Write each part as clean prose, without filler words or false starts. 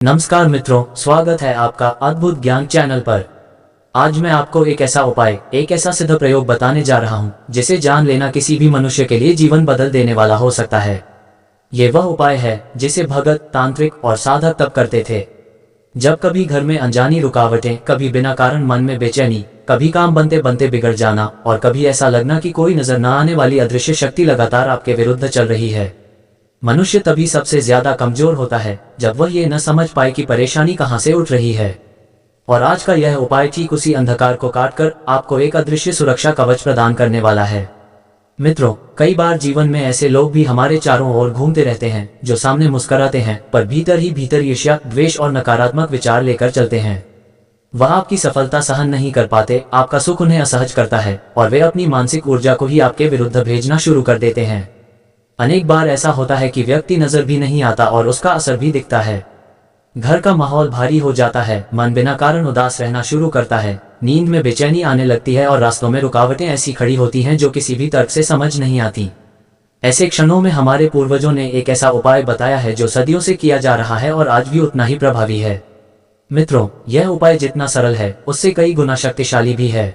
नमस्कार मित्रों, स्वागत है आपका अद्भुत ज्ञान चैनल पर। आज मैं आपको एक ऐसा उपाय, एक ऐसा सिद्ध प्रयोग बताने जा रहा हूं जिसे जान लेना किसी भी मनुष्य के लिए जीवन बदल देने वाला हो सकता है। ये वह उपाय है जिसे भगत, तांत्रिक और साधक तब करते थे जब कभी घर में अनजानी रुकावटें, कभी बिना कारण मन में बेचैनी, कभी काम बनते बनते बिगड़ जाना और कभी ऐसा लगना कि कोई नजर न आने वाली अदृश्य शक्ति लगातार आपके विरुद्ध चल रही है। मनुष्य तभी सबसे ज्यादा कमजोर होता है जब वह ये न समझ पाए कि परेशानी कहां से उठ रही है। और आज का यह उपाय ठीक उसी अंधकार को काटकर आपको एक अदृश्य सुरक्षा कवच प्रदान करने वाला है। मित्रों, कई बार जीवन में ऐसे लोग भी हमारे चारों ओर घूमते रहते हैं जो सामने मुस्कुराते हैं पर भीतर ही भीतर ईर्ष्या, द्वेष और नकारात्मक विचार लेकर चलते हैं। वह आपकी सफलता सहन नहीं कर पाते, आपका सुख उन्हें असहज करता है और वे अपनी मानसिक ऊर्जा को ही आपके विरुद्ध भेजना शुरू कर देते हैं। अनेक बार ऐसा होता है कि व्यक्ति नजर भी नहीं आता और उसका असर भी दिखता है। घर का माहौल भारी हो जाता है, मन बिना कारण उदास रहना शुरू करता है, नींद में बेचैनी आने लगती है और रास्तों में रुकावटें ऐसी खड़ी होती हैं जो किसी भी तर्क से समझ नहीं आती। ऐसे क्षणों में हमारे पूर्वजों ने एक ऐसा उपाय बताया है जो सदियों से किया जा रहा है और आज भी उतना ही प्रभावी है। मित्रों, यह उपाय जितना सरल है उससे कई गुना शक्तिशाली भी है।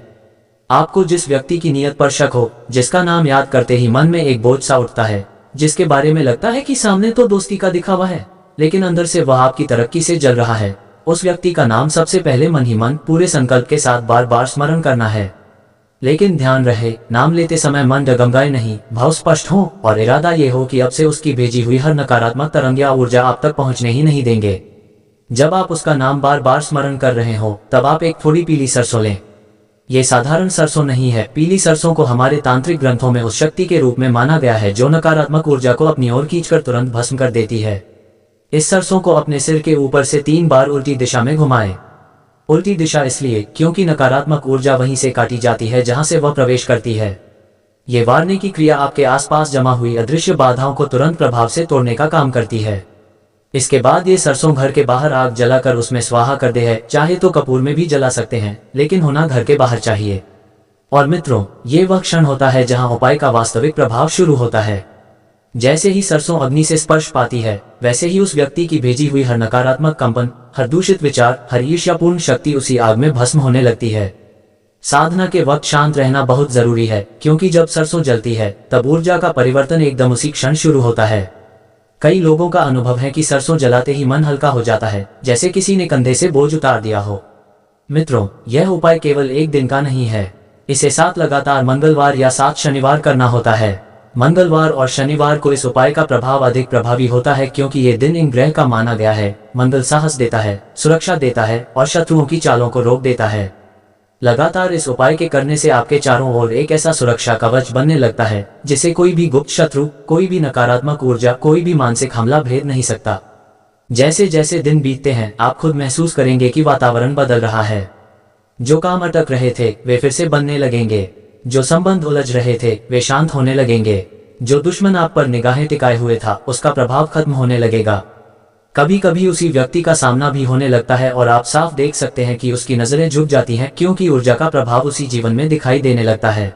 आपको जिस व्यक्ति की नीयत पर शक हो, जिसका नाम याद करते ही मन में एक बोझ सा उठता है, जिसके बारे में लगता है कि सामने तो दोस्ती का दिखावा है लेकिन अंदर से वह आपकी तरक्की से जल रहा है, उस व्यक्ति का नाम सबसे पहले मन ही मन पूरे संकल्प के साथ बार बार स्मरण करना है। लेकिन ध्यान रहे, नाम लेते समय मन डगमगाए नहीं, भाव स्पष्ट हो और इरादा ये हो कि अब से उसकी भेजी हुई हर नकारात्मक तरंग या ऊर्जा आप तक पहुंचने ही नहीं देंगे। जब आप उसका नाम बार बार स्मरण कर रहे हो तब आप एक थोड़ी पीली सरसों लें। ये साधारण सरसों नहीं है। पीली सरसों को हमारे तांत्रिक ग्रंथों में उस शक्ति के रूप में माना गया है जो नकारात्मक ऊर्जा को अपनी ओर खींचकर तुरंत भस्म कर देती है। इस सरसों को अपने सिर के ऊपर से 3 बार उल्टी दिशा में घुमाएं। उल्टी दिशा इसलिए क्योंकि नकारात्मक ऊर्जा वहीं से काटी जाती है जहां से वह प्रवेश करती है। ये वारने की क्रिया आपके आसपास जमा हुई अदृश्य बाधाओं को तुरंत प्रभाव से तोड़ने का काम करती है। इसके बाद ये सरसों घर के बाहर आग जलाकर उसमें स्वाहा कर दे है। चाहे तो कपूर में भी जला सकते हैं लेकिन होना घर के बाहर चाहिए। और मित्रों, ये वह क्षण होता है जहां उपाय का वास्तविक प्रभाव शुरू होता है। जैसे ही सरसों अग्नि से स्पर्श पाती है वैसे ही उस व्यक्ति की भेजी हुई हर नकारात्मक कंपन, हर दूषित विचार, हर ईर्ष्यापूर्ण शक्ति उसी आग में भस्म होने लगती है। साधना के वक्त शांत रहना बहुत जरूरी है क्योंकि जब सरसों जलती है तब ऊर्जा का परिवर्तन एकदम उसी क्षण शुरू होता है। कई लोगों का अनुभव है कि सरसों जलाते ही मन हल्का हो जाता है, जैसे किसी ने कंधे से बोझ उतार दिया हो। मित्रों, यह उपाय केवल एक दिन का नहीं है। इसे 7 लगातार मंगलवार या 7 शनिवार करना होता है। मंगलवार और शनिवार को इस उपाय का प्रभाव अधिक प्रभावी होता है क्योंकि ये दिन इन ग्रह का माना गया है। मंगल साहस देता है, सुरक्षा देता है और शत्रुओं की चालों को रोक देता है। लगातार इस उपाय के करने से आपके चारों ओर एक ऐसा सुरक्षा कवच बनने लगता है जिसे कोई भी गुप्त शत्रु, कोई भी नकारात्मक ऊर्जा, कोई भी मानसिक हमला भेद नहीं सकता। जैसे जैसे दिन बीतते हैं आप खुद महसूस करेंगे कि वातावरण बदल रहा है। जो काम अटक रहे थे वे फिर से बनने लगेंगे, जो संबंध उलझ रहे थे वे शांत होने लगेंगे, जो दुश्मन आप पर निगाहें टिकाए हुए था उसका प्रभाव खत्म होने लगेगा। कभी कभी उसी व्यक्ति का सामना भी होने लगता है और आप साफ देख सकते हैं कि उसकी नजरें झुक जाती हैं क्योंकि ऊर्जा का प्रभाव उसी जीवन में दिखाई देने लगता है।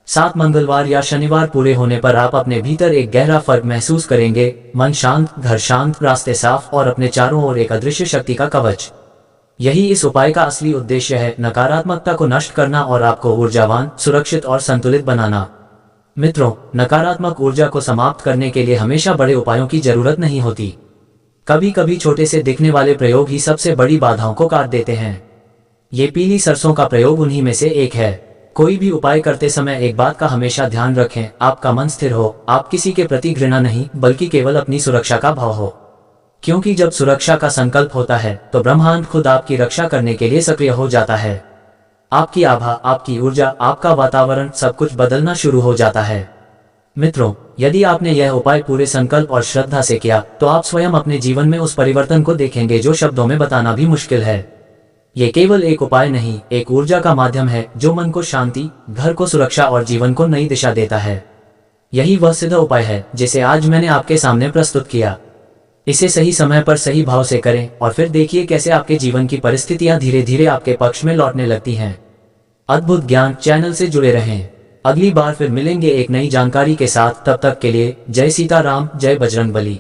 7 मंगलवार या शनिवार पूरे होने पर आप अपने भीतर एक गहरा फर्क महसूस करेंगे। मन शांत, घर शांत, रास्ते साफ और अपने चारों ओर एक अदृश्य शक्ति का कवच। यही इस उपाय का असली उद्देश्य है, नकारात्मकता को नष्ट करना और आपको ऊर्जावान, सुरक्षित और संतुलित बनाना। मित्रों, नकारात्मक ऊर्जा को समाप्त करने के लिए हमेशा बड़े उपायों की जरूरत नहीं होती। कभी कभी छोटे से दिखने वाले प्रयोग ही सबसे बड़ी बाधाओं को काट देते हैं। ये पीली सरसों का प्रयोग उन्हीं में से एक है। कोई भी उपाय करते समय एक बात का हमेशा ध्यान रखें, आपका मन स्थिर हो। आप किसी के प्रति घृणा नहीं बल्कि केवल अपनी सुरक्षा का भाव हो। क्योंकि जब सुरक्षा का संकल्प होता है तो ब्रह्मांड खुद आपकी रक्षा करने के लिए सक्रिय हो जाता है। आपकी आभा, आपकी ऊर्जा, आपका वातावरण, सब कुछ बदलना शुरू हो जाता है। मित्रों, यदि आपने यह उपाय पूरे संकल्प और श्रद्धा से किया तो आप स्वयं अपने जीवन में उस परिवर्तन को देखेंगे जो शब्दों में बताना भी मुश्किल है। ये केवल एक उपाय नहीं, एक ऊर्जा का माध्यम है जो मन को शांति, घर को सुरक्षा और जीवन को नई दिशा देता है। यही वह सिद्ध उपाय है जिसे आज मैंने आपके सामने प्रस्तुत किया। इसे सही समय पर सही भाव से करें और फिर देखिए कैसे आपके जीवन की परिस्थितियां धीरे धीरे आपके पक्ष में लौटने लगती हैं। अद्भुत ज्ञान चैनल से जुड़े रहें। अगली बार फिर मिलेंगे एक नई जानकारी के साथ। तब तक के लिए जय सीताराम, जय बजरंगबली।